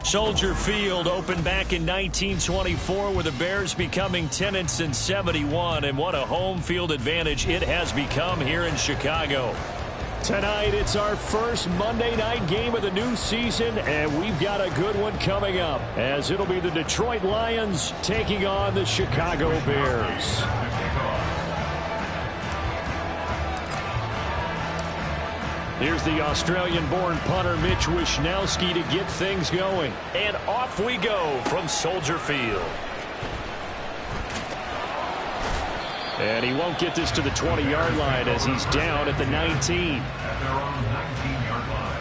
Soldier Field opened back in 1924 with the Bears becoming tenants in 71, and what a home field advantage it has become here in Chicago. Tonight, it's our first Monday night game of the new season, and we've got a good one coming up, as it'll be the Detroit Lions taking on the Chicago Bears. Here's the Australian-born punter Mitch Wishnowsky to get things going. And off we go from Soldier Field. And he won't get this to the 20-yard line as he's down at the 19. At their own 19-yard line.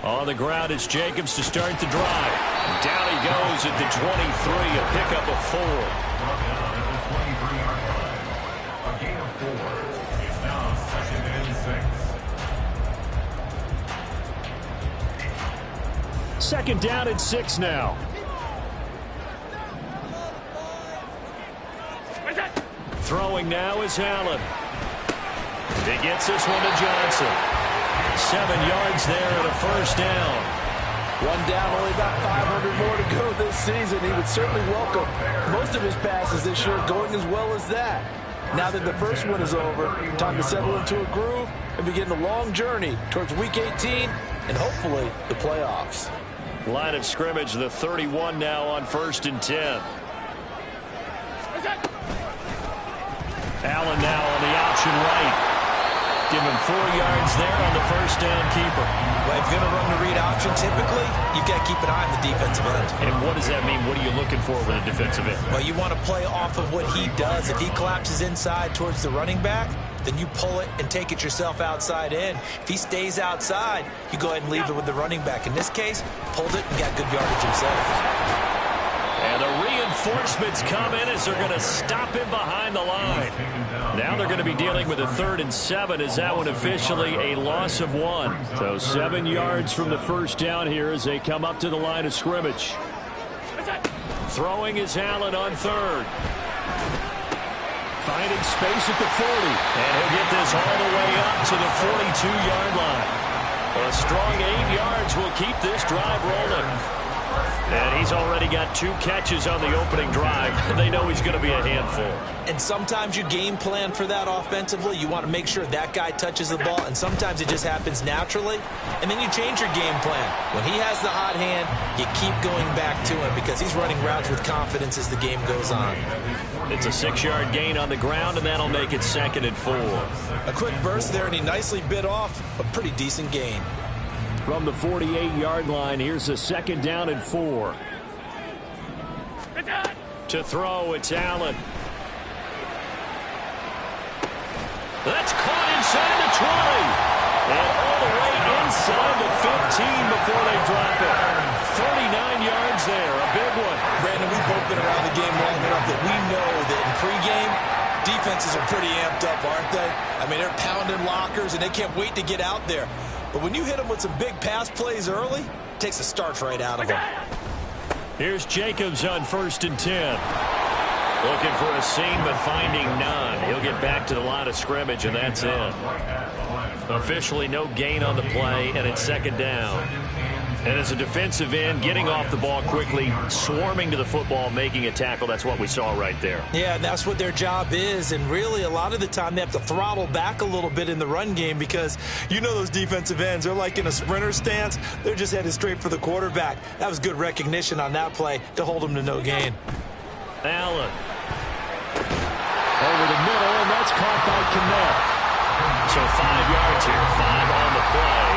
On the ground, it's Jacobs to start the drive. Down he goes at the 23, a pickup of 4. A gain of 4. It's now 2nd and 6. Second down and 6 now. Throwing now is Allen. He gets this one to Johnson. 7 yards there and a first down. One down, only about 500 more to go this season. He would certainly welcome most of his passes this year going as well as that. Now that the first one is over, time to settle into a groove and begin the long journey towards Week 18 and hopefully the playoffs. Line of scrimmage, the 31 now on 1st and 10. Allen now on the option right. Give him 4 yards there on the first down keeper. Well, if you're going to run the read option, typically, you've got to keep an eye on the defensive end. And what does that mean? What are you looking for with a defensive end? Well, you want to play off of what he does. If he collapses inside towards the running back, then you pull it and take it yourself outside in. If he stays outside, you go ahead and leave it with the running back. In this case, pulled it and got good yardage himself. And the reinforcements come in as they're going to stop him behind the line. Now they're going to be dealing with a 3rd and 7 as that one officially a loss of 1. So 7 yards from the first down here as they come up to the line of scrimmage. Throwing is Allen on 3rd. Finding space at the 40. And he'll get this all the way up to the 42-yard line. A strong 8 yards will keep this drive rolling. And he's already got 2 catches on the opening drive. They know he's going to be a handful. And sometimes you game plan for that offensively. You want to make sure that guy touches the ball, and sometimes it just happens naturally. And then you change your game plan. When he has the hot hand, you keep going back to him because he's running routes with confidence as the game goes on. It's a 6-yard gain on the ground, and that'll make it 2nd and 4. A quick burst there, and he nicely bit off a pretty decent gain. From the 48-yard line, here's a 2nd down and 4. To throw, it's Allen. That's caught inside the 20. And all the way inside the 15 before they drop it. 39 yards there, a big one. Brandon, we've both been around the game long enough that we know that in pregame, defenses are pretty amped up, aren't they? I mean, they're pounding lockers, and they can't wait to get out there. But when you hit them with some big pass plays early, it takes the starch right out of them. Here's Jacobs on 1st and 10. Looking for a seam, but finding none. He'll get back to the line of scrimmage, and that's it. Officially no gain on the play, and it's 2nd down. And as a defensive end, getting off the ball quickly, swarming to the football, making a tackle, that's what we saw right there. Yeah, and that's what their job is. And really, a lot of the time, they have to throttle back a little bit in the run game because you know those defensive ends, they're like in a sprinter stance. They're just headed straight for the quarterback. That was good recognition on that play to hold them to no gain. Allen. Over the middle, and that's caught by Kmet. So 5 yards here, 5 on the play.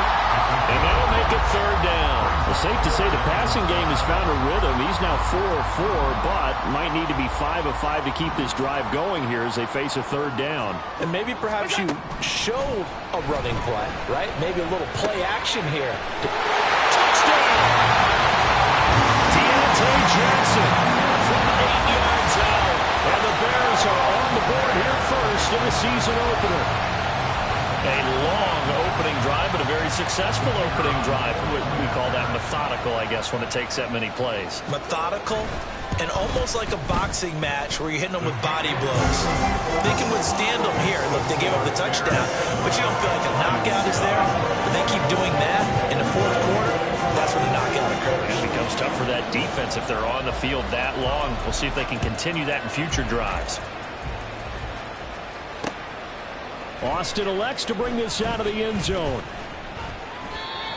And that'll make it 3rd down. It's safe to say the passing game has found a rhythm. He's now 4 of 4, but might need to be 5 of 5 to keep this drive going here as they face a 3rd down. And maybe perhaps you show a running play, right? Maybe a little play action here. Touchdown! Deontay Jackson from 8 yards out. And the Bears are on the board here first in the season opener. A long opening drive, but a very successful opening drive. We call that methodical, I guess, when it takes that many plays. Methodical and almost like a boxing match where you're hitting them with body blows. They can withstand them here. Look, they gave up the touchdown, but you don't feel like a knockout is there. But they keep doing that in the 4th quarter. That's when the knockout occurs. It becomes tough for that defense if they're on the field that long. We'll see if they can continue that in future drives. Austin elects to bring this out of the end zone.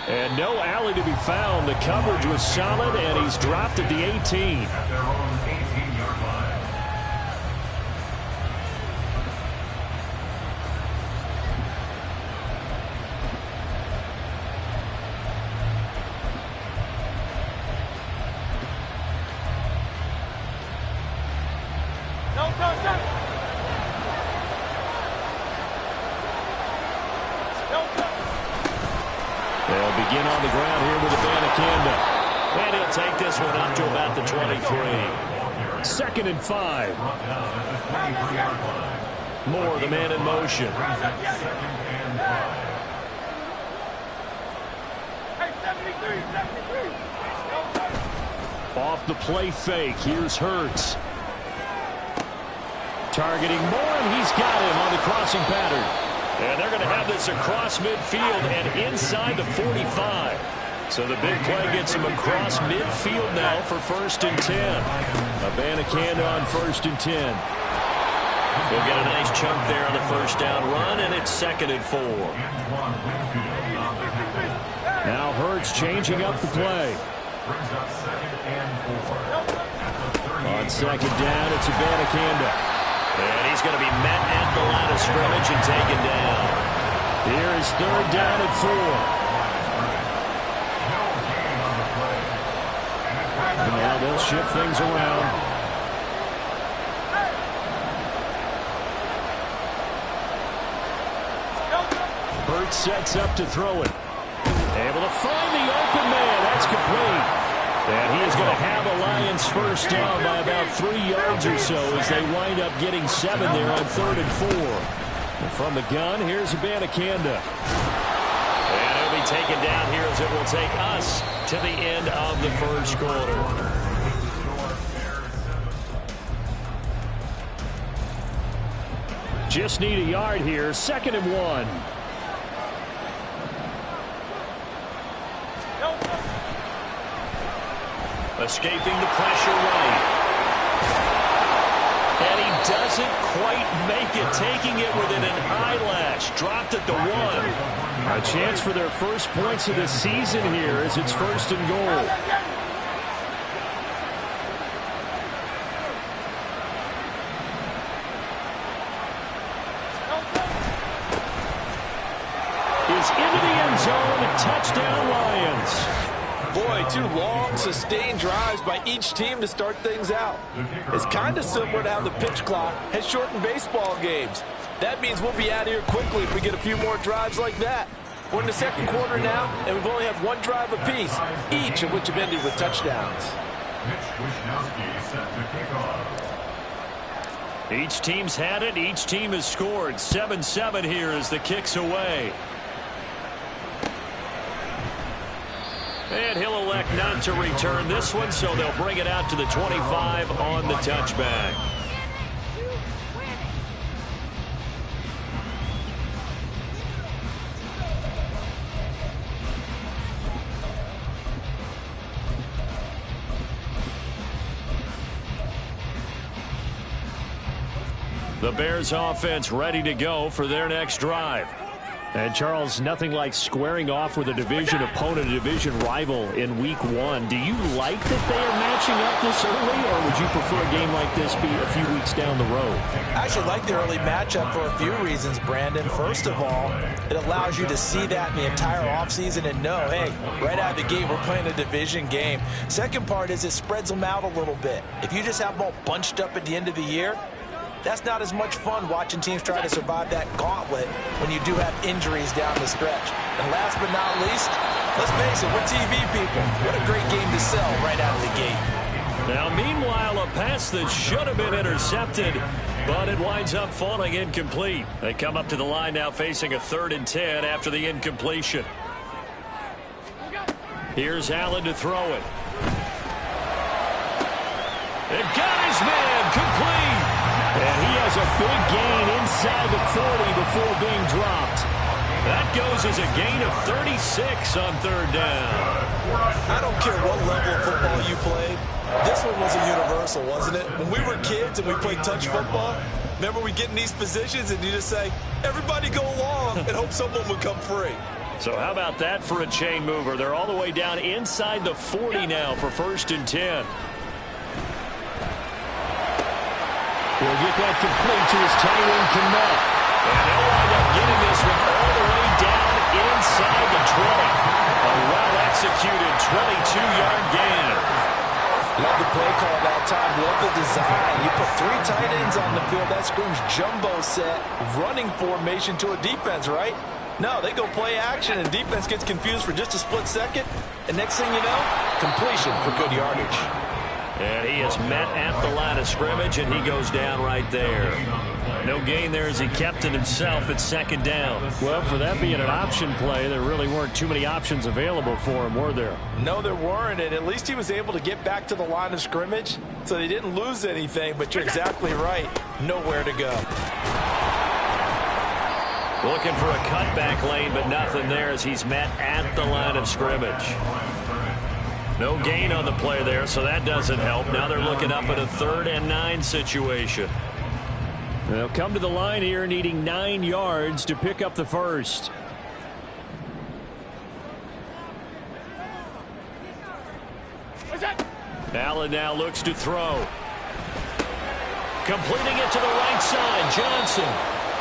And no alley to be found. The coverage was solid, and he's dropped at the 18. At their own 18-yard line. They'll begin on the ground here with Abanikanda. And he'll take this one up to about the 23. 2nd and 5. Moore, the man in motion. Off the play fake. Here's Hurts. Targeting Moore, and he's got him on the crossing pattern. And they're going to have this across midfield and inside the 45. So the big play gets him across midfield now for 1st and 10. Abanikanda on 1st and 10. We'll get a nice chunk there on the 1st down run, and it's 2nd and 4. Now Hurts changing up the play. On 2nd down, it's Abanikanda. And he's going to be met at the line of scrimmage and taken down. Here is 3rd down and 4. And now they'll shift things around. Hurts sets up to throw it. Able to find the open man. That's complete. And he is going to have a Lions 1st down by about 3 yards or so as they wind up getting 7 there on 3rd and 4. And from the gun, here's Abanikanda. And he'll be taken down here as it will take us to the end of the 1st quarter. Just need a yard here. 2nd and 1. Escaping the pressure right. And he doesn't quite make it, taking it within an eyelash. Dropped at the 1. A chance for their first points of the season here as it's 1st and goal. Is into the end zone. Touchdown, Lions. Boy, 2 long, sustained drives by each team to start things out. It's kind of similar to how the pitch clock has shortened baseball games. That means we'll be out of here quickly if we get a few more drives like that. We're in the 2nd quarter now, and we've only had 1 drive apiece, each of which have ended with touchdowns. Each team's had it. Each team has scored. 7-7 here as the kick's away. And he'll elect not to return this one, so they'll bring it out to the 25 on the touchback. The Bears offense ready to go for their next drive. And, Charles, nothing like squaring off with a division opponent, a division rival in Week 1. Do you like that they are matching up this early, or would you prefer a game like this be a few weeks down the road? I actually like the early matchup for a few reasons, Brandon. First of all, it allows you to see that in the entire offseason and know, hey, right out of the gate, we're playing a division game. Second part is it spreads them out a little bit. If you just have them all bunched up at the end of the year, that's not as much fun watching teams try to survive that gauntlet when you do have injuries down the stretch. And last but not least, let's face it, we're TV people. What a great game to sell right out of the gate. Now, meanwhile, a pass that should have been intercepted, but it winds up falling incomplete. They come up to the line now facing a 3rd and 10 after the incompletion. Here's Allen to throw it. It got his man complete. And he has a big gain inside the 40 before being dropped. That goes as a gain of 36 on 3rd down. I don't care what level of football you played. This one was a universal, wasn't it? When we were kids and we played touch football, remember we get in these positions and you just say, everybody go along and hope someone would come free. So how about that for a chain mover? They're all the way down inside the 40 now for 1st and 10. He'll get that complete to his tight end, Kmet. And they'll wind up getting this one all the way down inside the 20. A well-executed 22-yard gain. Love the play call that time. Love the design. You put 3 tight ends on the field. That screams jumbo set, running formation to a defense, right? No, they go play action, and defense gets confused for just a split second. And next thing you know, completion for good yardage. And he is met at the line of scrimmage, and he goes down right there. No gain there as he kept it himself at 2nd down. Well, for that being an option play, there really weren't too many options available for him, were there? No, there weren't, and at least he was able to get back to the line of scrimmage, so they didn't lose anything, but you're exactly right. Nowhere to go. Looking for a cutback lane, but nothing there as he's met at the line of scrimmage. No gain on the play there, so that doesn't help. Now they're looking up at a 3rd and 9 situation. They'll come to the line here needing 9 yards to pick up the first. Allen now looks to throw. Completing it to the right side, Johnson.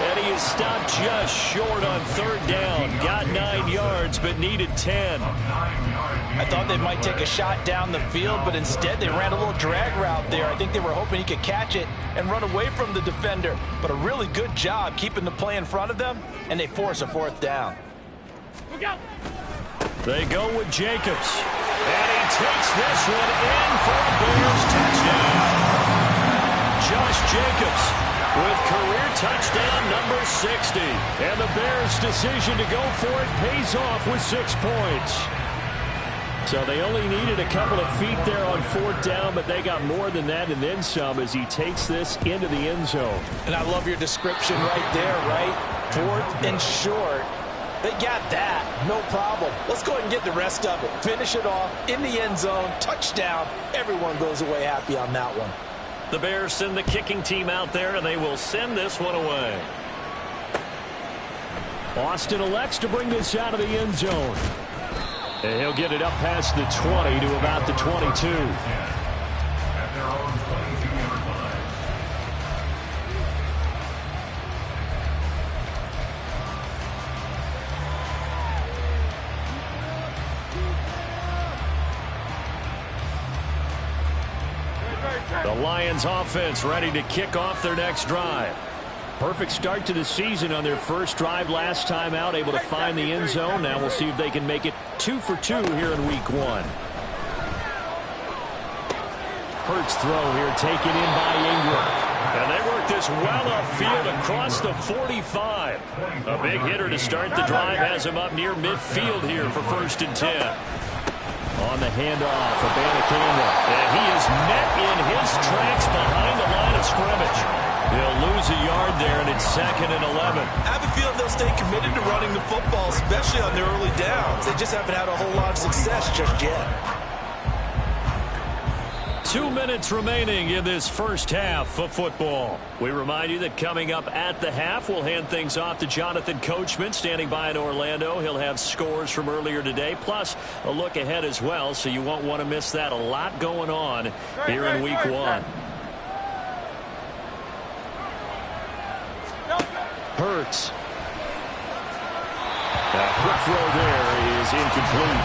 And he is stopped just short on 3rd down. Got 9 yards, but needed 10. I thought they might take a shot down the field, but instead they ran a little drag route there. I think they were hoping he could catch it and run away from the defender. But a really good job keeping the play in front of them, and they force a 4th down. They go with Jacobs. And he takes this one in for a Bears touchdown. Josh Jacobs with career touchdown number 60. And the Bears' decision to go for it pays off with 6 points. So they only needed a couple of feet there on 4th down, but they got more than that and then some as he takes this into the end zone. And I love your description right there, right? 4th and short. They got that. No problem. Let's go ahead and get the rest of it. Finish it off in the end zone. Touchdown. Everyone goes away happy on that one. The Bears send the kicking team out there, and they will send this one away. Austin elects to bring this out of the end zone. And he'll get it up past the 20 to about the 22. At their own 22-yard line. The Lions offense ready to kick off their next drive. Perfect start to the season on their first drive last time out, able to find the end zone. Now we'll see if they can make it 2 for 2 here in week 1. Hurts throw here taken in by Ingram. And they work this well upfield across the 45. A big hitter to start the drive has him up near midfield here for 1st and 10. On the handoff, Abanikanda. And he is met in his tracks behind the line of scrimmage. He'll lose a yard there, and it's 2nd and 11. I have a feeling they'll stay committed to running the football, especially on their early downs. They just haven't had a whole lot of success just yet. 2 minutes remaining in this first half of football. We remind you that coming up at the half, we'll hand things off to Jonathan Coachman standing by in Orlando. He'll have scores from earlier today, plus a look ahead as well, so you won't want to miss that. A lot going on here in week 1. Hurts. That quick throw there is incomplete.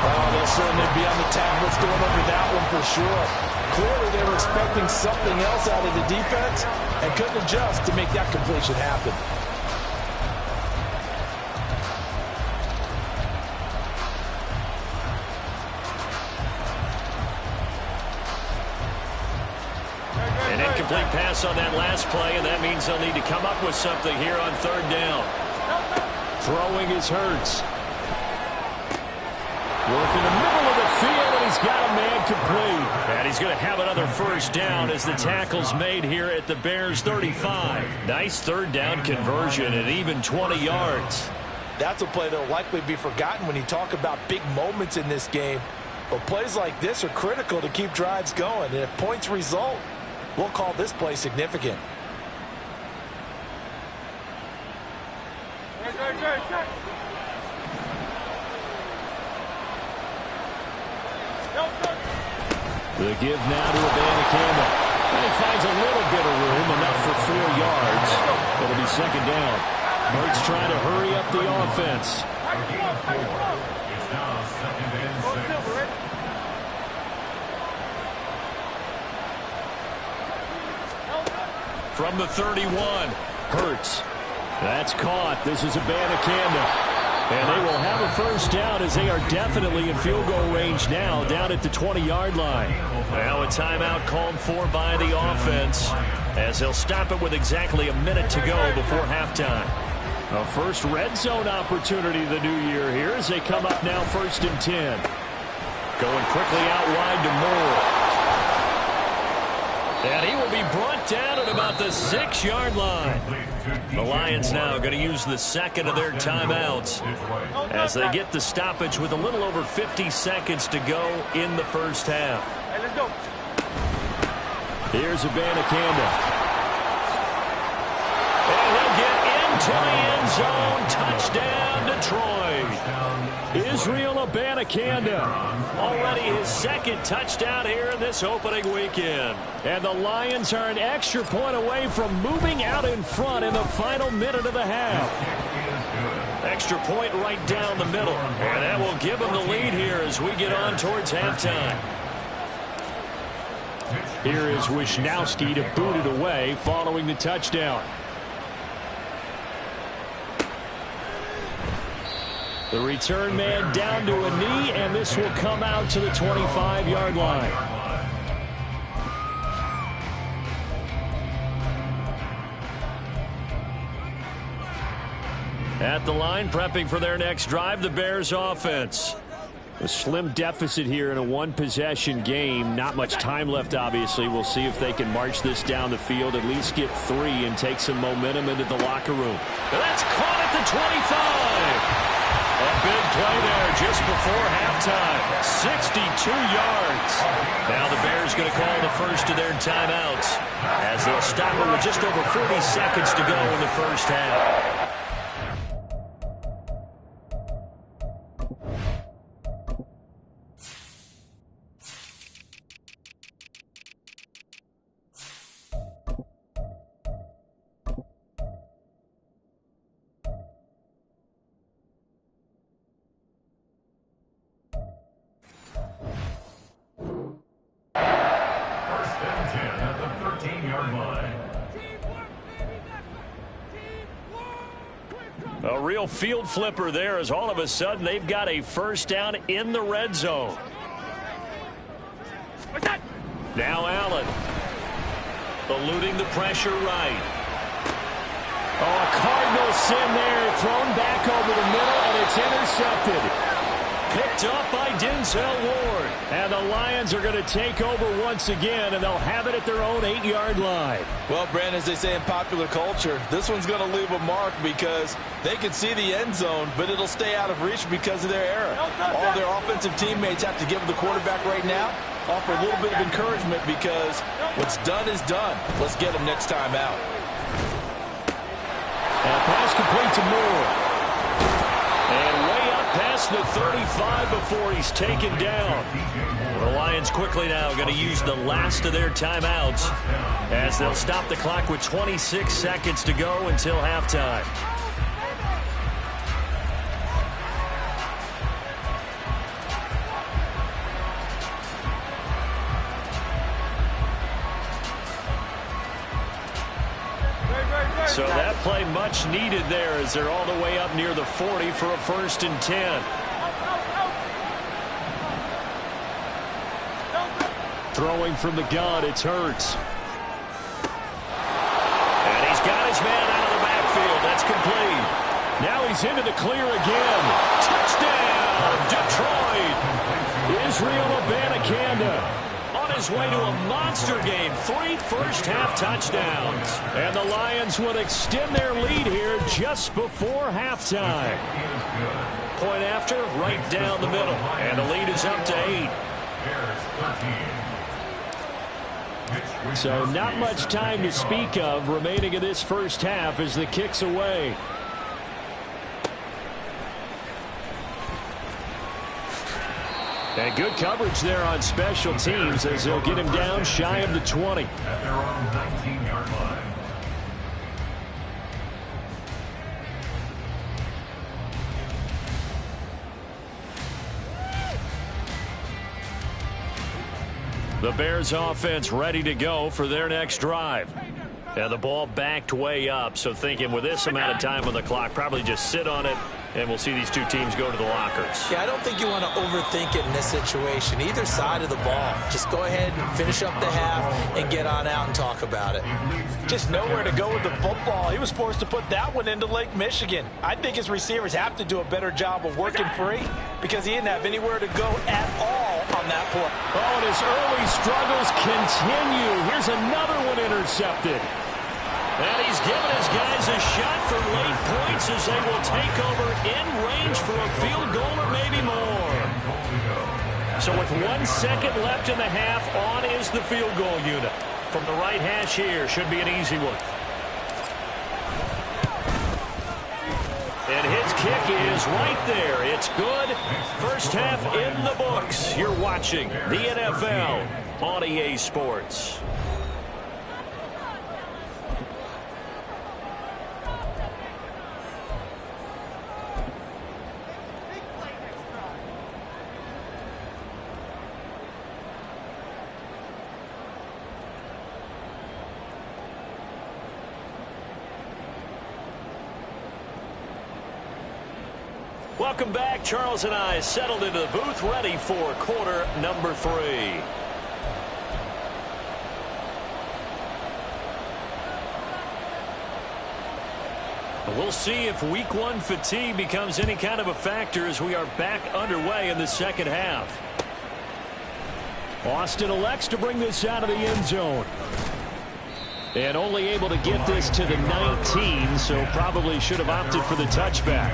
Oh, they'll certainly be on the tablets going under that one for sure. Clearly they were expecting something else out of the defense and couldn't adjust to make that completion happen. An incomplete pass on that last play, and that means they'll need to come up with something here on 3rd down. Throwing is Hurts. Working the middle of the field, and he's got a man complete. And he's going to have another 1st down as the tackle's made here at the Bears' 35. Nice 3rd down conversion and even 20 yards. That's a play that will likely be forgotten when you talk about big moments in this game. But plays like this are critical to keep drives going. And if points result, we'll call this play significant. The give now to Abanikanda. And he finds a little bit of room, enough for 4 yards. It'll be 2nd down. Hurts trying to hurry up the offense. A gain of 4. It's now 2nd and 6. From the 31, Hurts. That's caught. This is Abanikanda. And they will have a 1st down as they are definitely in field goal range now, down at the 20-yard line. Now a timeout called for by the offense as they'll stop it with exactly a minute to go before halftime. A first red zone opportunity the new year here as they come up now 1st and 10. Going quickly out wide to Moore. And he will be brought down at about the 6-yard line. The Lions now going to use the 2nd of their timeouts as they get the stoppage with a little over 50 seconds to go in the first half. Here's Abanikanda. And he'll get into the end zone. Touchdown, Detroit. Israel Abanikanda. Already his 2nd touchdown here in this opening weekend. And the Lions are an extra point away from moving out in front in the final minute of the half. Extra point right down the middle. And that will give them the lead here as we get on towards halftime. Here is Wisnowski to boot it away following the touchdown. The return man down to a knee, and this will come out to the 25-yard line. At the line, prepping for their next drive, the Bears offense. A slim deficit here in a one-possession game. Not much time left, obviously. We'll see if they can march this down the field, at least get 3, and take some momentum into the locker room. That's caught at the 25. A big play there just before halftime. 62 yards. Now the Bears going to call the first of their timeouts as they'll stop it with just over 40 seconds to go in the first half. A real field flipper there as all of a sudden they've got a first down in the red zone. Now Allen. Eluding the pressure right. Oh, a Cardinal sin there. Thrown back over the middle, and it's intercepted. Picked up by Denzel Ward. And the Lions are going to take over once again, and they'll have it at their own 8-yard line. Well, Brandon, as they say in popular culture, this one's going to leave a mark because they can see the end zone, but it'll stay out of reach because of their error. All their offensive teammates have to give the quarterback right now, offer a little bit of encouragement because what's done is done. Let's get them next time out. And pass complete to Moore. And way up past the 35 before he's taken down. The Lions quickly now going to use the last of their timeouts as they'll stop the clock with 26 seconds to go until halftime. So that play much needed there as they're all the way up near the 40 for a 1st and 10. Throwing from the gun, it's Hurts. And he's got his man out of the backfield. That's complete. Now he's into the clear again. Touchdown, Detroit. Israel Abanikanda. On his way to a monster game, 3 first-half touchdowns. And the Lions will extend their lead here just before halftime. Point after, right down the middle. And the lead is up to 8. So not much time to speak of remaining in this first half as the kick's away. And good coverage there on special teams as they'll get him down shy of the 20. At their own 19-yard line. The Bears offense ready to go for their next drive. And the ball backed way up, so thinking with this amount of time on the clock, probably just sit on it, and we'll see these two teams go to the lockers. Yeah, I don't think you want to overthink it in this situation. Either side of the ball. Just go ahead and finish up the half and get on out and talk about it. Just nowhere to go with the football. He was forced to put that one into Lake Michigan. I think his receivers have to do a better job of working free because he didn't have anywhere to go at all on that play. Oh, and his early struggles continue. Here's another one intercepted. And he's given his guys a shot for late points as they will take over in range for a field goal or maybe more. So with 1 second left in the half, on is the field goal unit. From the right hash here, should be an easy one. And his kick is right there. It's good. First half in the books. You're watching the NFL on EA Sports. Welcome back. Charles and I settled into the booth, ready for quarter number 3. We'll see if week one fatigue becomes any kind of a factor as we are back underway in the second half. Austin elects to bring this out of the end zone. And only able to get this to the 19, so probably should have opted for the touchback.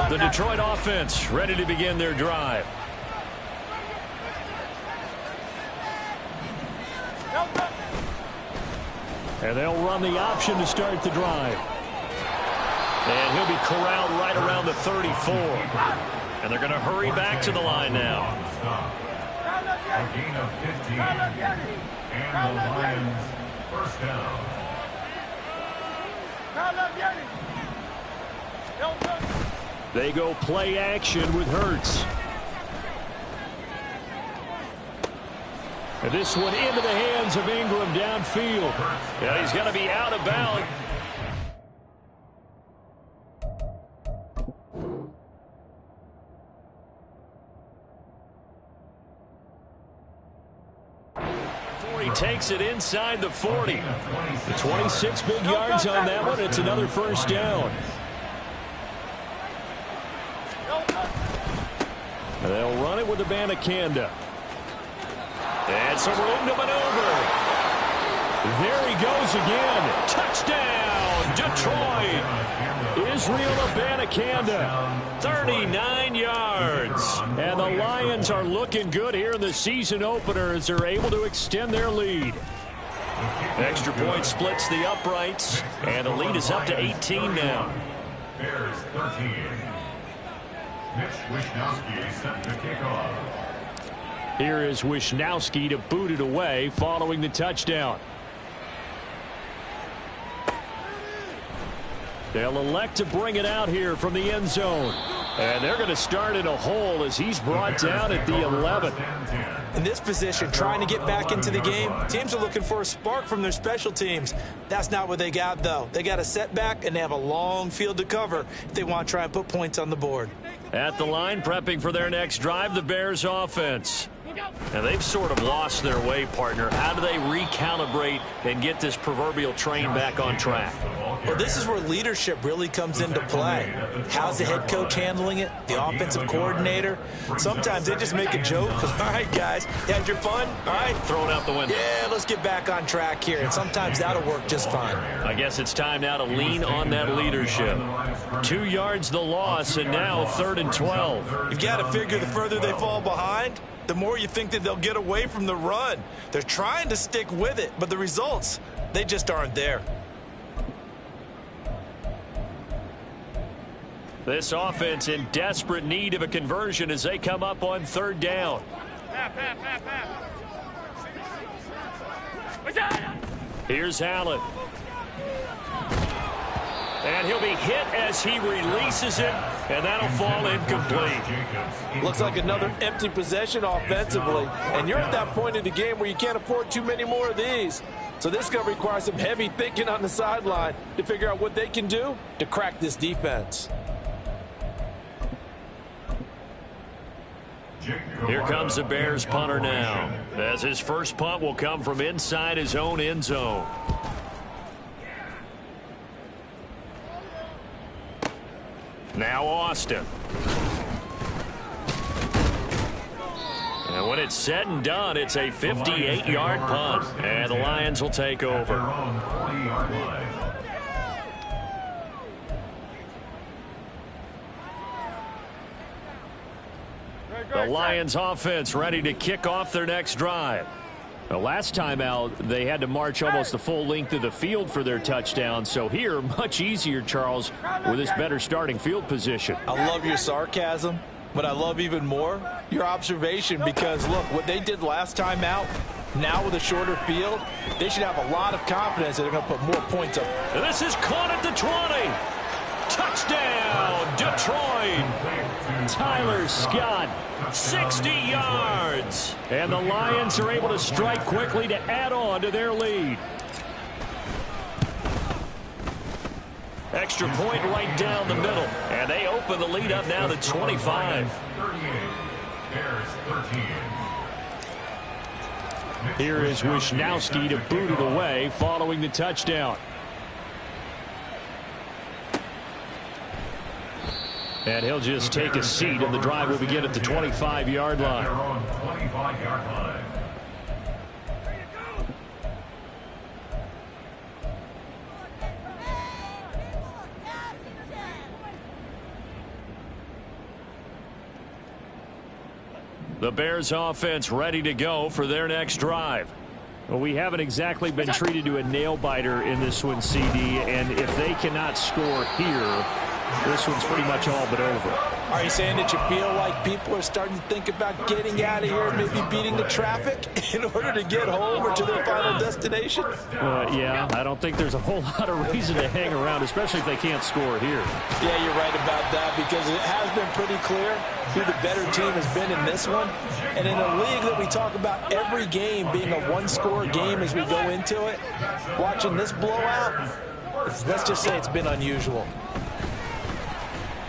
The Detroit offense ready to begin their drive. And they'll run the option to start the drive. And he'll be corralled right around the 34. And they're going to hurry back to the line now. A gain of 15. And the Lions first down. They go play action with Hurts. And this one into the hands of Ingram downfield. Yeah, he's going to be out of bounds. Before he takes it inside the 40. The 26 big yards on that one. It's another first down. And they'll run it with Abanikanda. And some room to maneuver. There he goes again. Touchdown, Detroit. Israel Abanikanda, 39 yards. And the Lions are looking good here in the season opener as they're able to extend their lead. Extra point splits the uprights, and the lead is up to 18 now. Bears 13. Mitch Wishnowsky set to kick off. Here is Wishnowsky to boot it away following the touchdown. They'll elect to bring it out here from the end zone. And they're going to start in a hole as he's brought down at the 11. In this position, trying to get back into the game, teams are looking for a spark from their special teams. That's not what they got, though. They got a setback, and they have a long field to cover if they want to try and put points on the board. At the line, prepping for their next drive, the Bears offense. And they've sort of lost their way, partner. How do they recalibrate and get this proverbial train back on track? Well, this is where leadership really comes into play. How's the head coach handling it? The offensive coordinator? Sometimes they just make a joke. All right, guys, you had your fun? All right. Throw it out the window. Yeah, let's get back on track here. And sometimes that'll work just fine. I guess it's time now to lean on that leadership. 2 yards the loss, and now 3rd and 12. You've got to figure the further they fall behind, the more you think that they'll get away from the run. They're trying to stick with it, but the results, they just aren't there. This offense in desperate need of a conversion as they come up on 3rd down. Here's Allen. And he'll be hit as he releases it, and that'll fall incomplete. Looks like another empty possession offensively. And you're at that point in the game where you can't afford too many more of these. So this is going to require some heavy thinking on the sideline to figure out what they can do to crack this defense. Here comes the Bears punter now, as his first punt will come from inside his own end zone. Now Austin. And when it's said and done, it's a 58-yard punt. And the Lions will take over. The Lions offense ready to kick off their next drive. The last time out, they had to march almost the full length of the field for their touchdown. So here, much easier, Charles, with this better starting field position. I love your sarcasm, but I love even more your observation because, look, what they did last time out, now with a shorter field, they should have a lot of confidence that they're going to put more points up. And this is caught at the 20. Touchdown, Detroit. Tyler Scott, 60 yards. And the Lions are able to strike quickly to add on to their lead. Extra point right down the middle. And they open the lead up now to 25. 38, Bears 13. Here is Wisnowski to boot it away following the touchdown. And he'll just take a seat, and the drive will begin at the 25-yard line. They're on 25-yard line. The Bears offense ready to go for their next drive. Well, we haven't exactly been treated to a nail-biter in this one, CD, and if they cannot score here, this one's pretty much all but over. Are you saying that you feel like people are starting to think about getting out of here and maybe beating the traffic in order to get home or to their final destination? Yeah, I don't think there's a whole lot of reason to hang around, especially if they can't score here. Yeah, you're right about that, because it has been pretty clear who the better team has been in this one. And in a league that we talk about every game being a one-score game as we go into it, watching this blowout, let's just say it's been unusual.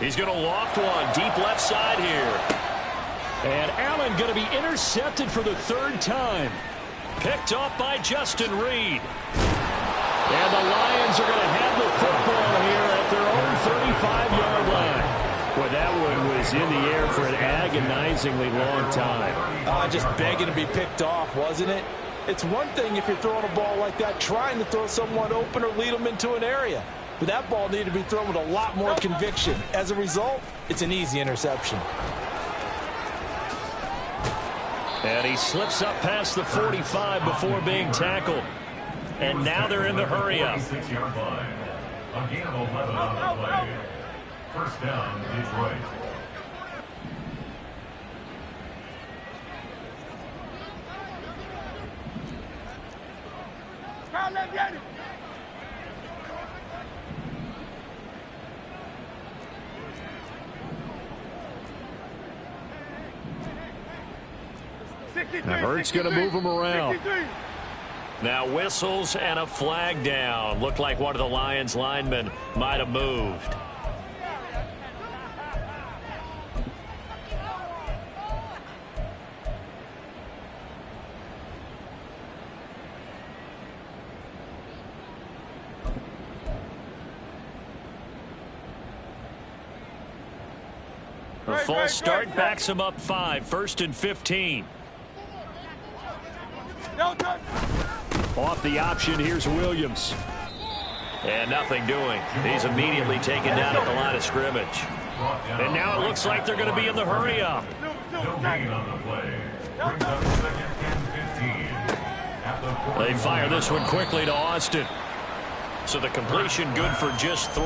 He's going to loft one deep left side here. And Allen going to be intercepted for the third time. Picked off by Justin Reed. And the Lions are going to have the football here at their own 35-yard line. Well, that one was in the air for an agonizingly long time. Just begging to be picked off, wasn't it? It's one thing if you're throwing a ball like that, trying to throw someone open or lead them into an area. But that ball needed to be thrown with a lot more conviction. As a result, it's an easy interception. And he slips up past the 45 before being tackled. And now they're in the hurry-up. 46-yard line. A gain of 11 on the play. First down, Detroit. Now Hurts going to move him around. Now whistles and a flag down. Looked like one of the Lions linemen might have moved. A false start backs him up 5, 1st and 15. Off the option, here's Williams. And nothing doing. He's immediately taken down at the line of scrimmage. And now it looks like they're going to be in the hurry-up. No gain on the play. Brings up 2nd and 15. At the They fire this one quickly to Austin. So the completion good for just 3.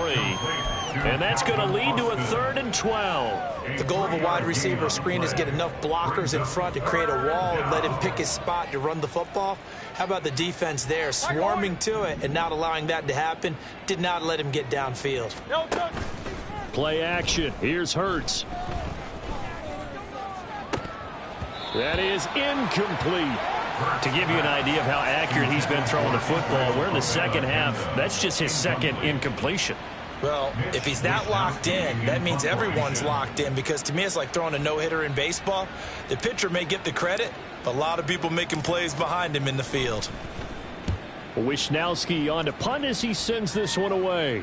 And that's going to lead to a 3rd and 12. The goal of a wide receiver screen is get enough blockers in front to create a wall and let him pick his spot to run the football. How about the defense there, swarming to it and not allowing that to happen? Did not let him get downfield. Play action. Here's Hurts. That is incomplete. To give you an idea of how accurate he's been throwing the football, we're in the second half. That's just his 2nd incompletion. Well, if he's that locked in, that means everyone's locked in, because to me it's like throwing a no-hitter in baseball. The pitcher may get the credit, but a lot of people making plays behind him in the field. Wisnowski on to punt as he sends this one away.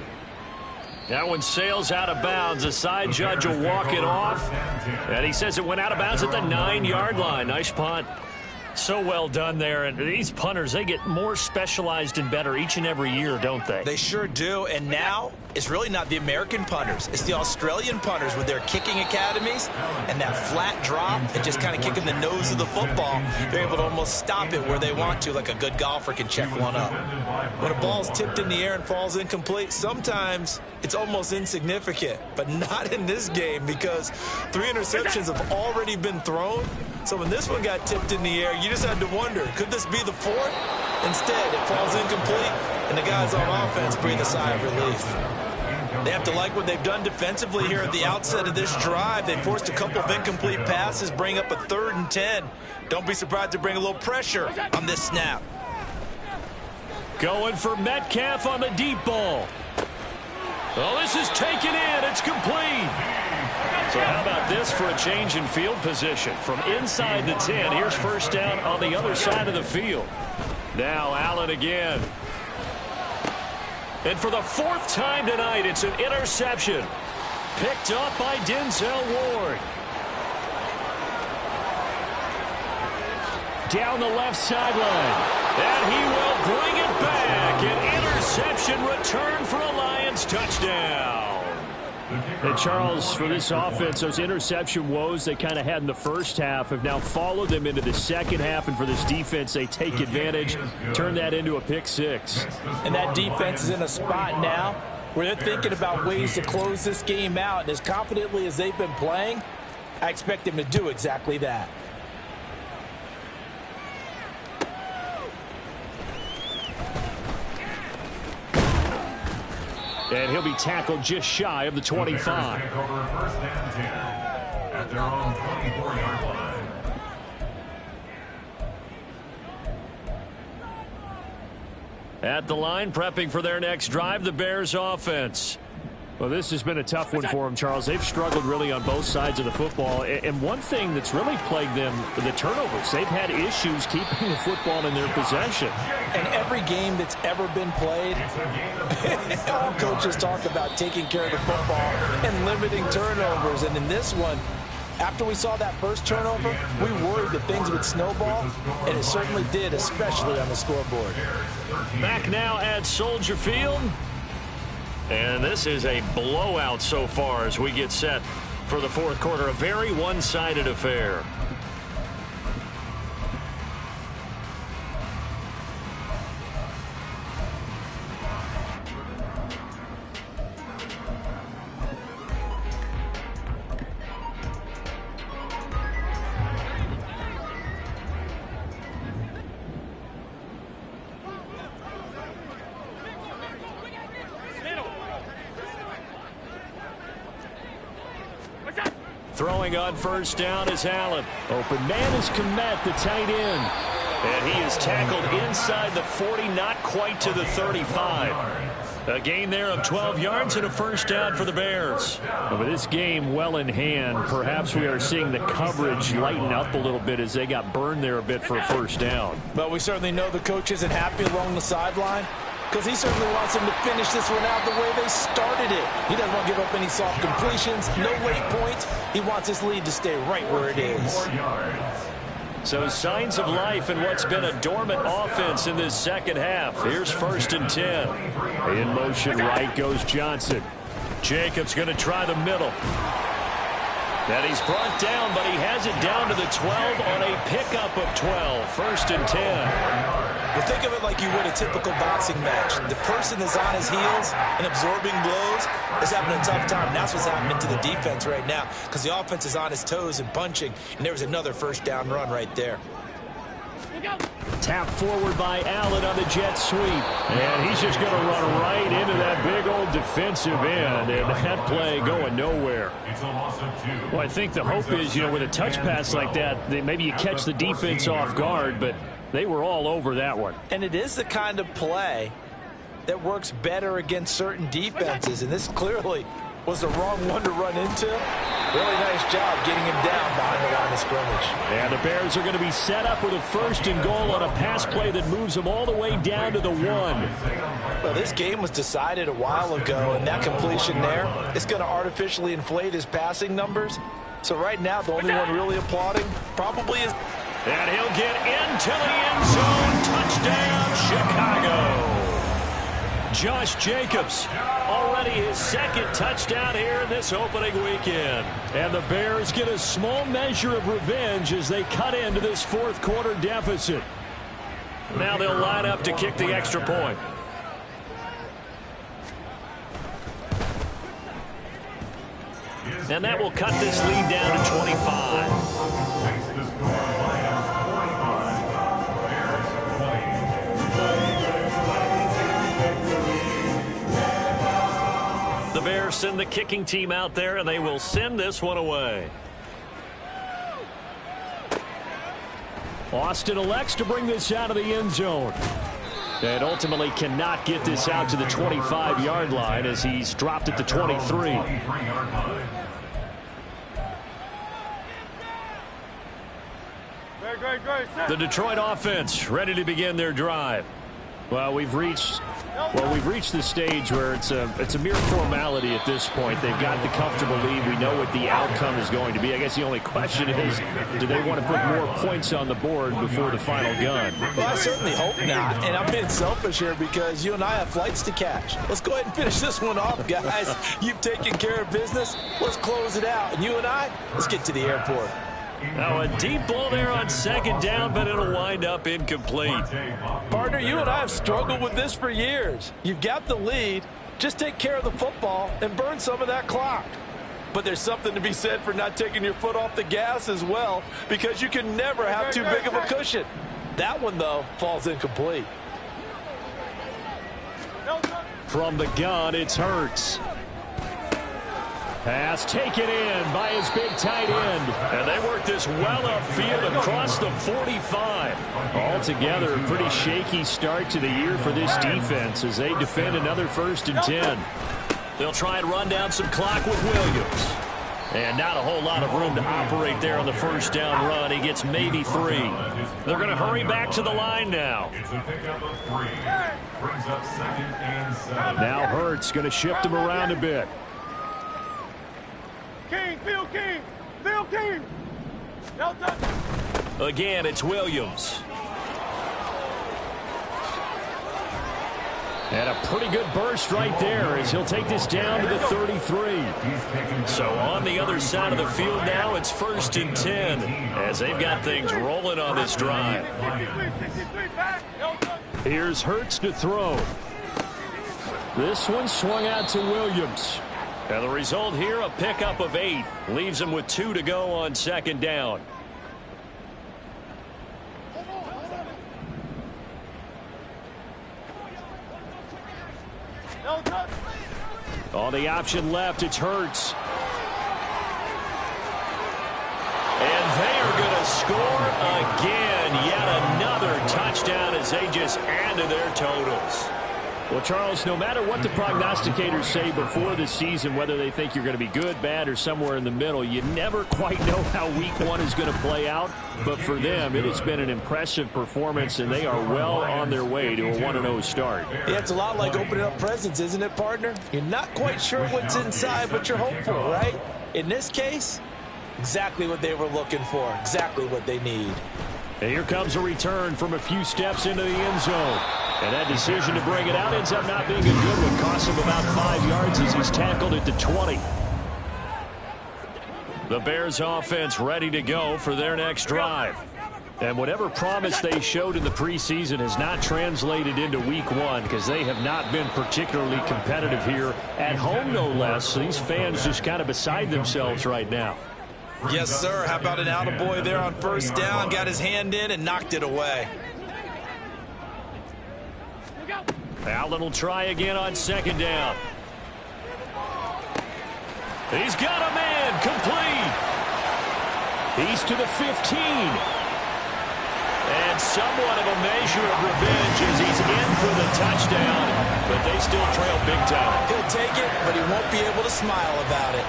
That one sails out of bounds. The side judge will walk it off. And he says it went out of bounds at the 9-yard line. Nice punt. So well done there. And these punters, they get more specialized and better each and every year, don't they? They sure do. And now it's really not the American punters. It's the Australian punters with their kicking academies and that flat drop and just kind of kicking the nose of the football. They're able to almost stop it where they want to, like a good golfer can check one up. When a ball's tipped in the air and falls incomplete, sometimes it's almost insignificant, but not in this game, because 3 interceptions have already been thrown. So when this one got tipped in the air, you just had to wonder, could this be the 4th? Instead, it falls incomplete, and the guys on offense breathe a sigh of relief. They have to like what they've done defensively here at the outset of this drive. They forced a couple of incomplete passes, bring up a 3rd and 10. Don't be surprised to bring a little pressure on this snap. Going for Metcalf on the deep ball. Oh, this is taken in. It's complete. So how about this for a change in field position? From inside the 10, here's first down on the other side of the field. Now Allen again. And for the fourth time tonight, it's an interception. Picked up by Denzel Ward. Down the left sideline. And he will bring it back. An interception return for a Lions touchdown. And Charles, for this offense, those interception woes they kind of had in the first half have now followed them into the second half. And for this defense, they take advantage, turn that into a pick six. And that defense is in a spot now where they're thinking about ways to close this game out. And as confidently as they've been playing, I expect them to do exactly that. And he'll be tackled just shy of the 25. First and 10 at their own 24-yard line. At the line, prepping for their next drive, the Bears offense. Well, this has been a tough one for them, Charles. They've struggled really on both sides of the football. And one thing that's really plagued them, the turnovers. They've had issues keeping the football in their possession. And every game that's ever been played, all coaches talk about taking care of the football and limiting turnovers. And in this one, after we saw that first turnover, we worried that things would snowball, and it certainly did, especially on the scoreboard. Back now at Soldier Field. And this is a blowout so far as we get set for the fourth quarter. A very one-sided affair. Throwing on first down is Allen. Open man is Kmet, the tight end. And he is tackled inside the 40, not quite to the 35. A gain there of 12 yards and a first down for the Bears. And with this game well in hand, perhaps we are seeing the coverage lighten up a little bit as they got burned there a bit for a first down. But we certainly know the coach isn't happy along the sideline, because he certainly wants them to finish this one out the way they started it. He doesn't want to give up any soft completions, no late points. He wants his lead to stay right where it is. So signs of life in what's been a dormant offense in this second half. Here's first and 10. In motion right goes Johnson. Jacobs going to try the middle. And he's brought down, but he has it down to the 12 on a pickup of 12. First and 10. Well, think of it like you would a typical boxing match. The person is on his heels and absorbing blows is having a tough time. That's what's happening to the defense right now, because the offense is on his toes and punching, and there was another first down run right there. Tap forward by Allen on the jet sweep. And he's just going to run right into that big old defensive end. And that play going nowhere. Well, I think the hope is, with a touch pass like that, maybe you catch the defense off guard, but they were all over that one. And it is the kind of play that works better against certain defenses. And this clearly was the wrong one to run into. Really nice job getting him down behind the line of scrimmage. And the Bears are going to be set up with a first and goal on a pass play that moves them all the way down to the 1. Well, this game was decided a while ago, and that completion there is going to artificially inflate his passing numbers. So right now, the only one really applauding probably is... And he'll get into the end zone. Touchdown, Chicago. Josh Jacobs, already his second touchdown here in this opening weekend. And the Bears get a small measure of revenge as they cut into this fourth quarter deficit. Now they'll line up to kick the extra point. And that will cut this lead down to 25. The Bears send the kicking team out there, and they will send this one away. Austin elects to bring this out of the end zone. And ultimately cannot get this out to the 25-yard line as he's dropped at the 23. The Detroit offense ready to begin their drive. Well, we've reached the stage where it's a mere formality at this point. They've got the comfortable lead. We know what the outcome is going to be. I guess the only question is, do they want to put more points on the board before the final gun? Well, I certainly hope not. And I'm being selfish here because you and I have flights to catch. Let's go ahead and finish this one off, guys. You've taken care of business. Let's close it out. And you and I, let's get to the airport. Now a deep ball there on second down, but it'll wind up incomplete. Partner, you and I have struggled with this for years. You've got the lead. Just take care of the football and burn some of that clock. But there's something to be said for not taking your foot off the gas as well, because you can never have too big of a cushion. That one, though, falls incomplete. From the gun, it's Hurts. Pass taken in by his big tight end. And they work this well upfield across the 45. Altogether, a pretty shaky start to the year for this defense as they defend another 1st and 10. They'll try and run down some clock with Williams. And not a whole lot of room to operate there on the first down run. He gets maybe 3. They're going to hurry back to the line now. It's a pickup of 3. Brings up 2nd and 7. Now Hurts going to shift him around a bit. Phil King. Again, it's Williams. And a pretty good burst right there as he'll take this down to the 33. So on the other side of the field now, it's 1st and 10 as they've got things rolling on this drive. Here's Hurts to throw. This one swung out to Williams. And the result here, a pickup of 8. Leaves him with 2 to go on second down. On the option left, it's Hurts. And they are going to score again. Yet another touchdown as they just add to their totals. Well, Charles, no matter what the prognosticators say before the season, whether they think you're going to be good, bad, or somewhere in the middle, you never quite know how week 1 is going to play out. But for them, it has been an impressive performance, and they are well on their way to a 1-0 start. Yeah, it's a lot like opening up presents, isn't it, partner? You're not quite sure what's inside, but you're hopeful, right? In this case, exactly what they were looking for, exactly what they need. And here comes a return from a few steps into the end zone. And that decision to bring it out ends up not being a good one. Costs him about 5 yards as he's tackled at the 20. The Bears offense ready to go for their next drive. And whatever promise they showed in the preseason has not translated into week 1 because they have not been particularly competitive here at home, no less. So these fans just kind of beside themselves right now. Yes, sir. How about an attaboy there on first down? Got his hand in and knocked it away. Allen will try again on second down. He's got a man complete. He's to the 15. And somewhat of a measure of revenge as he's in for the touchdown, but they still trail big time. He'll take it, but he won't be able to smile about it.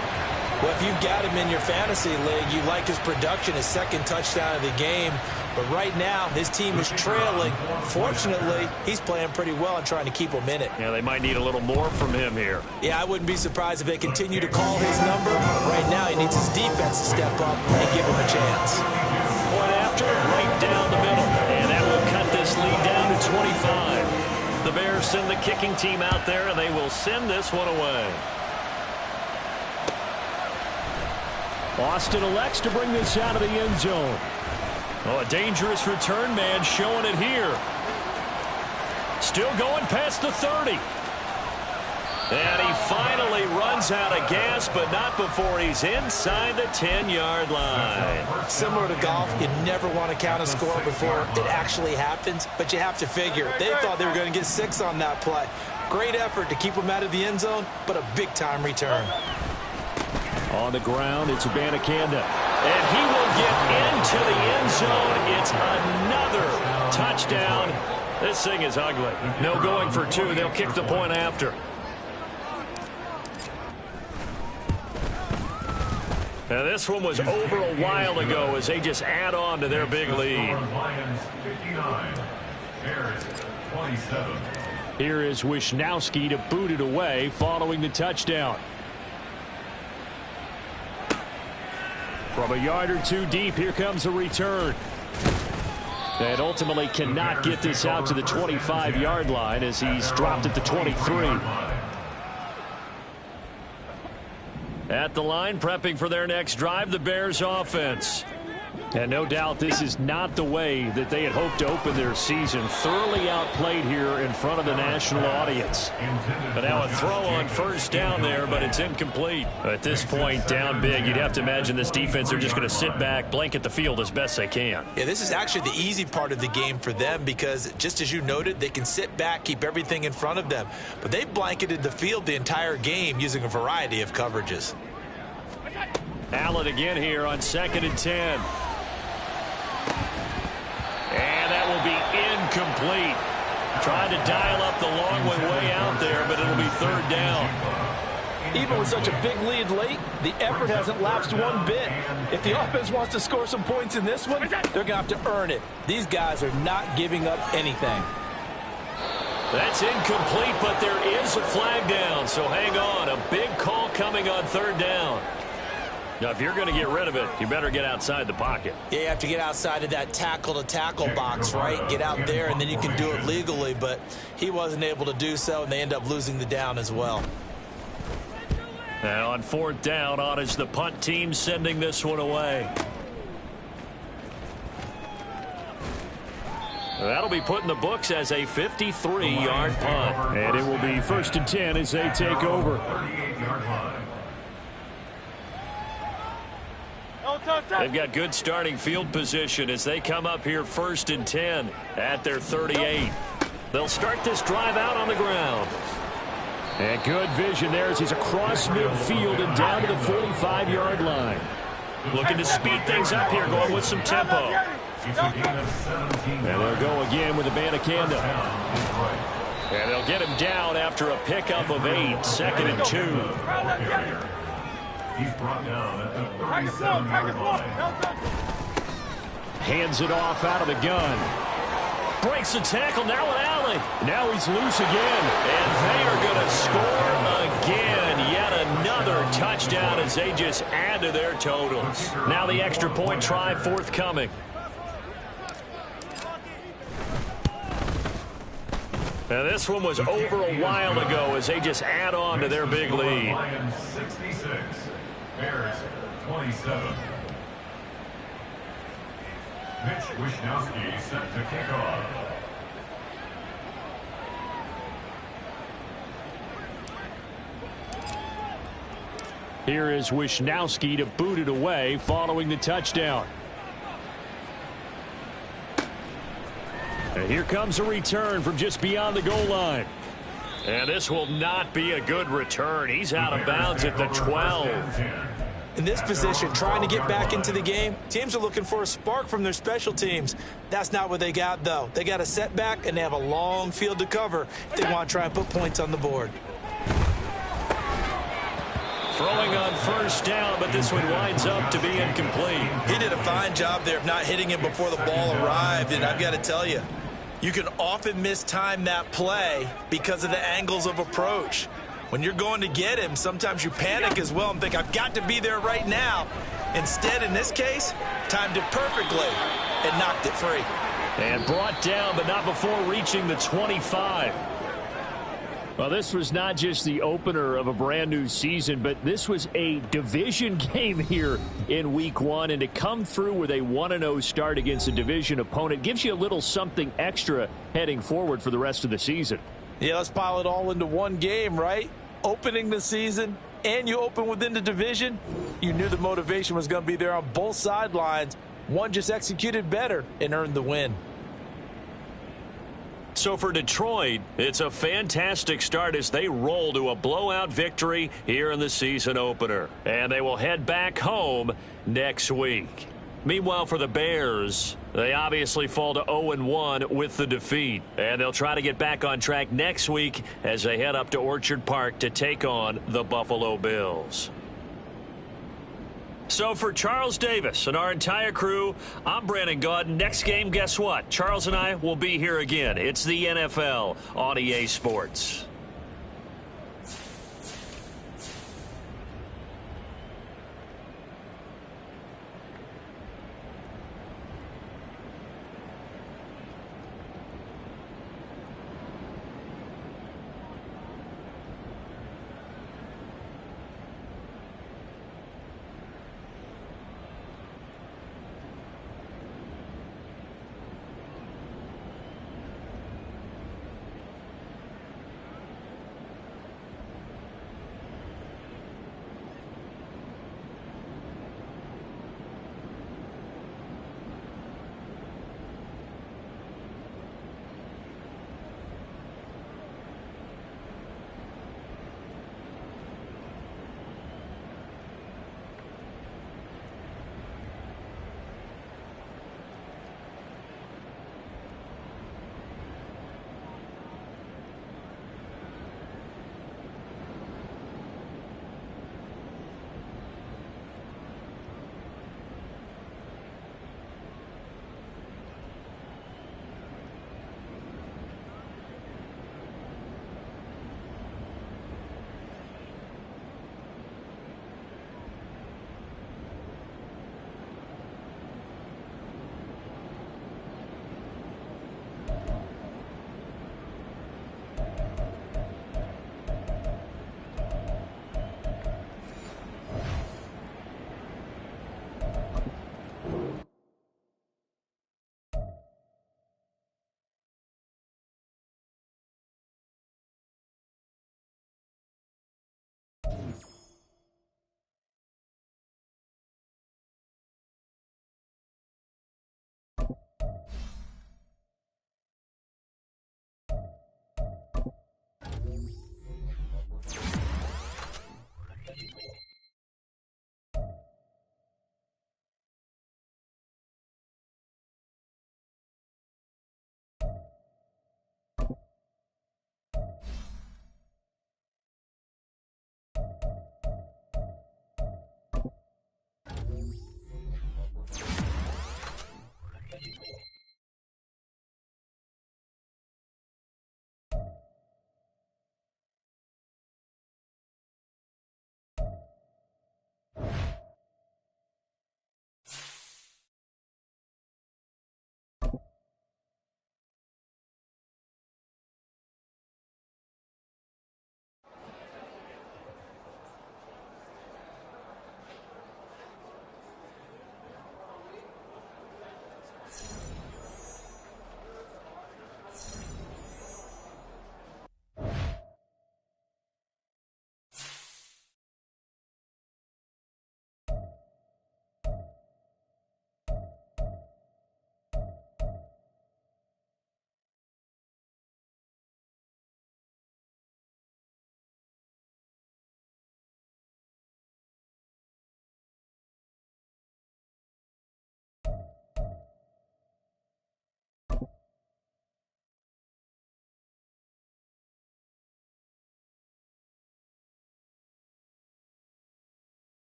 Well, if you've got him in your fantasy league, you like his production, his 2nd touchdown of the game. But right now, his team is trailing. Fortunately, he's playing pretty well and trying to keep them in it. Yeah, they might need a little more from him here. Yeah, I wouldn't be surprised if they continue to call his number. Right now, he needs his defense to step up and give him a chance. Point after, right down the middle. And that will cut this lead down to 25. The Bears send the kicking team out there, and they will send this one away. Austin elects to bring this out of the end zone. Oh, a dangerous return man showing it here. Still going past the 30. And he finally runs out of gas, but not before he's inside the 10-yard line. Similar to golf, you never want to count a score before it actually happens, but you have to figure. They thought they were going to get 6 on that play. Great effort to keep them out of the end zone, but a big-time return. On the ground, it's Abanikanda. And he will get into the end zone. It's another touchdown. This thing is ugly. No going for 2. They'll kick the point after. Now, this one was over a while ago as they just add on to their big lead. Lions 59, Bears 27. Here is Wishnowsky to boot it away following the touchdown. From a yard or two deep, here comes a return. And ultimately cannot get this out to the 25-yard line as he's dropped at the 23. At the line, prepping for their next drive, the Bears offense. And no doubt this is not the way that they had hoped to open their season. Thoroughly outplayed here in front of the national audience. But now a throw on first down there, but it's incomplete. At this point, down big, you'd have to imagine this defense, they're just going to sit back, blanket the field as best they can. Yeah, this is actually the easy part of the game for them because, just as you noted, they can sit back, keep everything in front of them. But they've blanketed the field the entire game using a variety of coverages. Allen again here on 2nd and 10. And that will be incomplete. Trying to dial up the long way out there, but it'll be 3rd down. Even with such a big lead late, the effort hasn't lapsed one bit. If the offense wants to score some points in this one, they're going to have to earn it. These guys are not giving up anything. That's incomplete, but there is a flag down, so hang on. A big call coming on 3rd down. Now, if you're going to get rid of it, you better get outside the pocket. Yeah, you have to get outside of that tackle-to-tackle box, right? Get out there, and then you can do it legally, but he wasn't able to do so, and they end up losing the down as well. Now on 4th down, on is the punt team sending this one away. That'll be put in the books as a 53-yard punt. And it will be 1st and 10 as they take over. 38-yard line. They've got good starting field position as they come up here 1st and 10 at their 38. They'll start this drive out on the ground. And good vision there as he's across midfield and down to the 45-yard line. Looking to speed things up here, going with some tempo. And they'll go again with Abanikanda. And they'll get him down after a pickup of 8, 2nd and 2. He's brought down at the 37-yard line. Hands it off out of the gun. Breaks the tackle, now with Allen. Now he's loose again. And they are going to score again. Yet another touchdown as they just add to their totals. Now the extra point try forthcoming. Now this one was over a while ago as they just add on to their big lead. Lions 66, Bears 27. Mitch Wishnowsky set to kick off. Here is Wishnowsky to boot it away following the touchdown. And here comes a return from just beyond the goal line. And this will not be a good return. He's out of bounds at the 12. In this position, trying to get back into the game, teams are looking for a spark from their special teams. That's not what they got, though. They got a setback, and they have a long field to cover if they want to try and put points on the board. Throwing on 1st down, but this one winds up to be incomplete. He did a fine job there of not hitting him before the ball arrived, and I've got to tell you, you can often mistime that play because of the angles of approach. When you're going to get him, sometimes you panic as well and think, I've got to be there right now. Instead, in this case, timed it perfectly and knocked it free. And brought down, but not before reaching the 25. Well, this was not just the opener of a brand new season, but this was a division game here in week 1. And to come through with a 1-0 start against a division opponent gives you a little something extra heading forward for the rest of the season. Yeah, let's pile it all into one game, right? Opening the season, and you open within the division. You knew the motivation was going to be there on both sidelines. One just executed better and earned the win. So for Detroit, it's a fantastic start as they roll to a blowout victory here in the season opener. And they will head back home next week. Meanwhile, for the Bears, they obviously fall to 0-1 with the defeat. And they'll try to get back on track next week as they head up to Orchard Park to take on the Buffalo Bills. So for Charles Davis and our entire crew, I'm Brandon Gaudin. Next game, guess what? Charles and I will be here again. It's the NFL on EA Sports.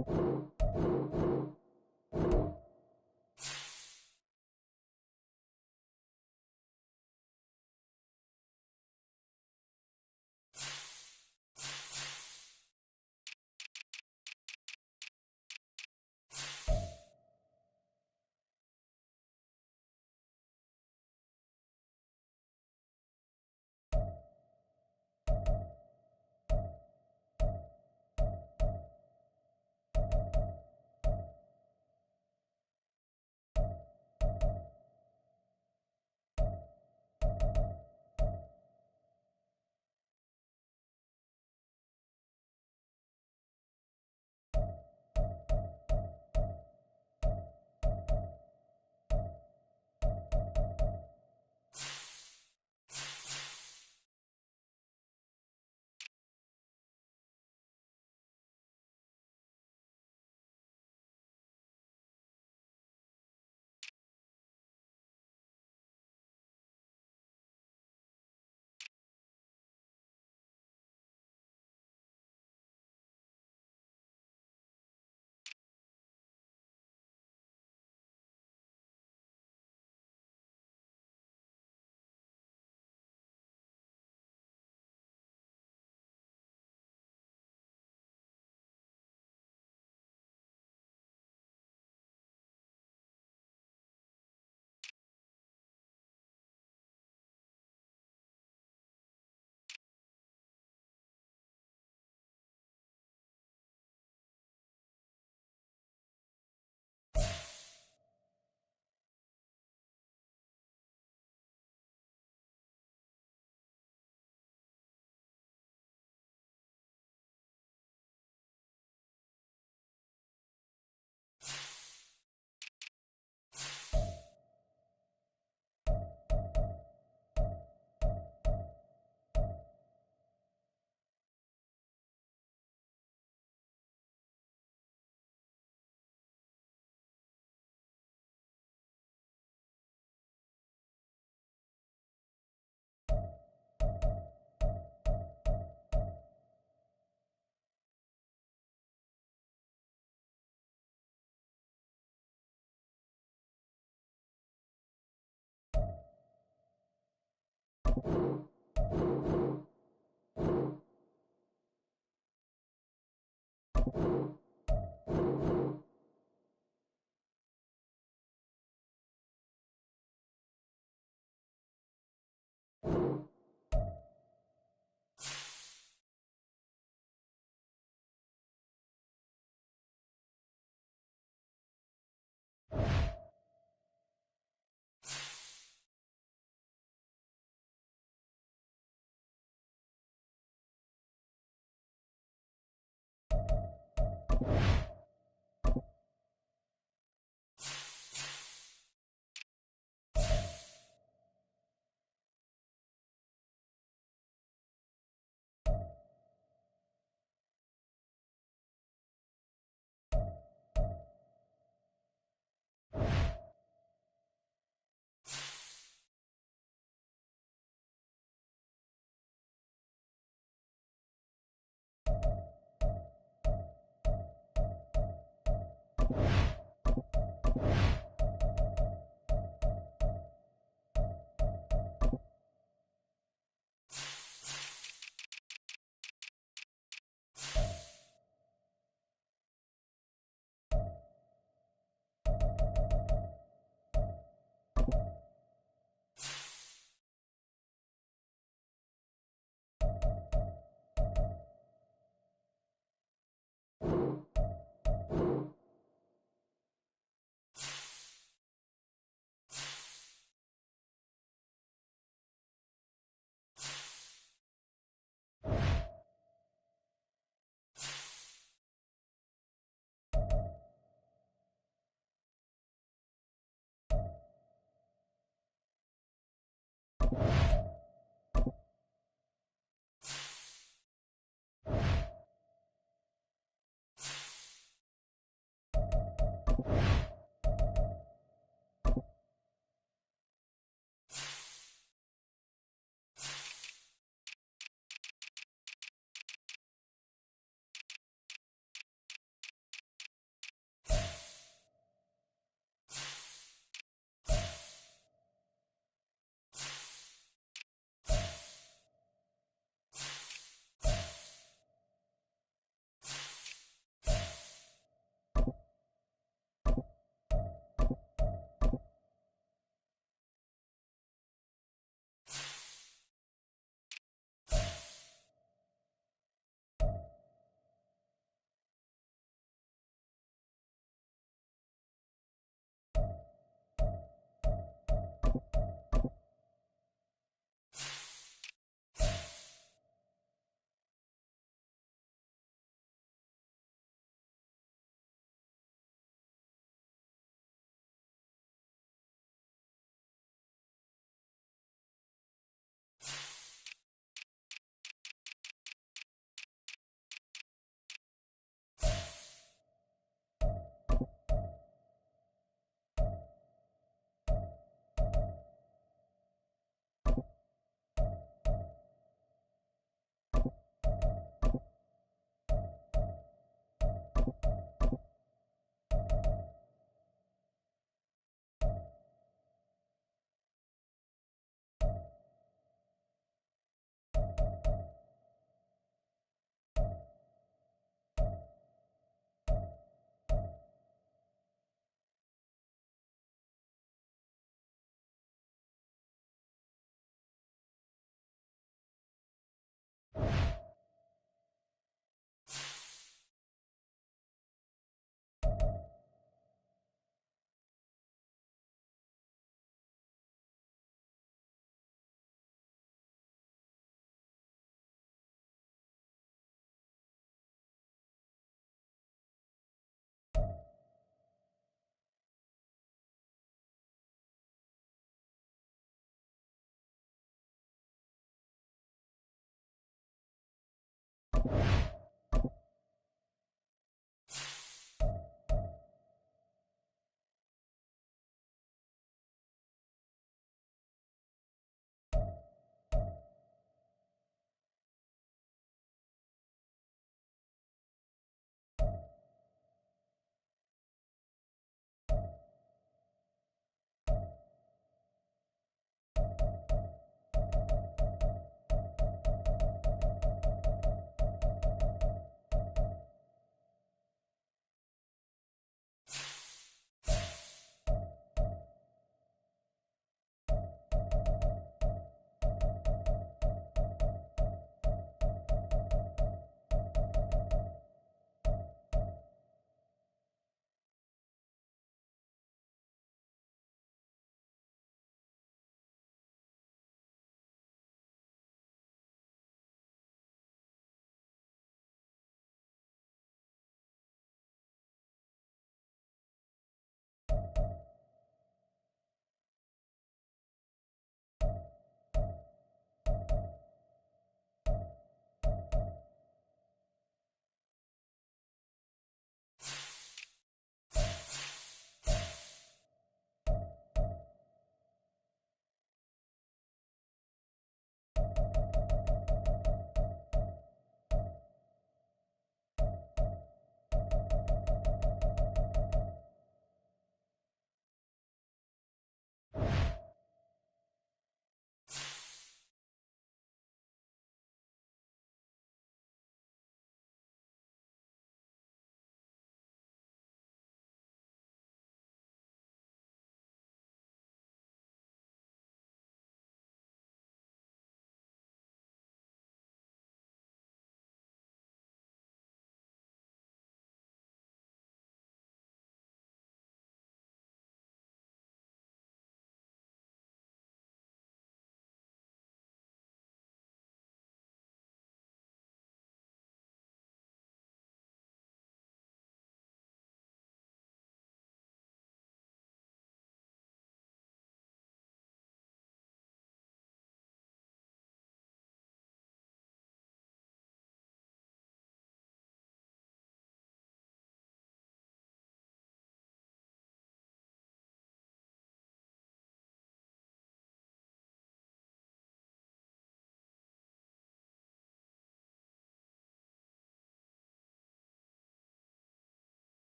you